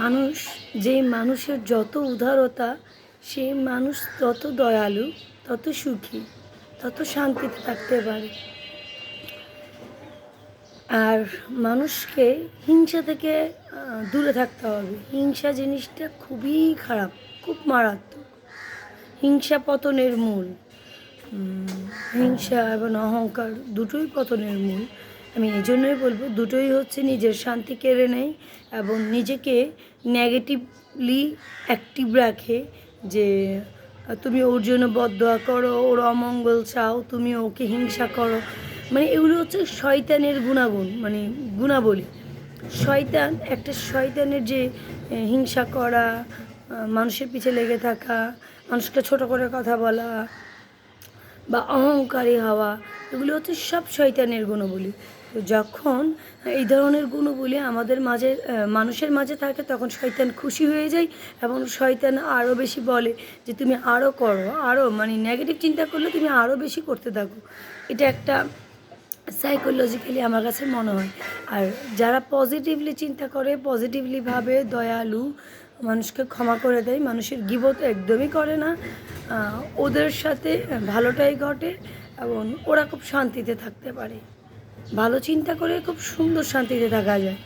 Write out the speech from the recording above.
মানুষ যেই মানুষের যত উদারতা, সেই মানুষ তত দয়ালু, তত সুখী, তত শান্তিতে থাকতে পারে। আর মানুষকে হিংসা থেকে দূরে থাকতে হবে। হিংসা জিনিসটা খুবই খারাপ, খুব মারাত্মক। হিংসা পতনের মূল। হিংসা এবং অহংকার দুটোই পতনের মূল। আমি এই জন্যই বলবো, দুটোই হচ্ছে নিজের শান্তি কেড়ে নেয় এবং নিজেকে নেগেটিভলি অ্যাক্টিভ রাখে। যে তুমি ওর জন্য বদদোয়া করো, ওর অমঙ্গল চাও, তুমি ওকে হিংসা করো, মানে এগুলো হচ্ছে শয়তানের গুণাগুণ, মানে গুণাবলী। শয়তান একটা শয়তানের যে হিংসা করা, মানুষের পিছে লেগে থাকা, মানুষকে ছোট করে কথা বলা বা অহংকারী হওয়া, এগুলো হচ্ছে সব শয়তানের গুণবলী। তো যখন এই ধরনের গুণবলী আমাদের মাঝে মানুষের মাঝে থাকে, তখন শয়তান খুশি হয়ে যায় এবং শয়তান আরও বেশি বলে যে তুমি আরও করো, আরও, মানে নেগেটিভ চিন্তা করলে তুমি আরও বেশি করতে থাকো। এটা একটা সাইকোলজিক্যালি আমার কাছে মনে হয়। আর যারা পজিটিভলি চিন্তা করে, পজিটিভলি ভাবে, দয়ালু, মানুষকে ক্ষমা করে দেয়, মানুষের গীবত একদমই করে না, ওদের সাথে ভালোটাই ঘটে এবং ওরা খুব শান্তিতে থাকতে পারে। ভালো চিন্তা করে খুব সুন্দর শান্তিতে থাকা যায়।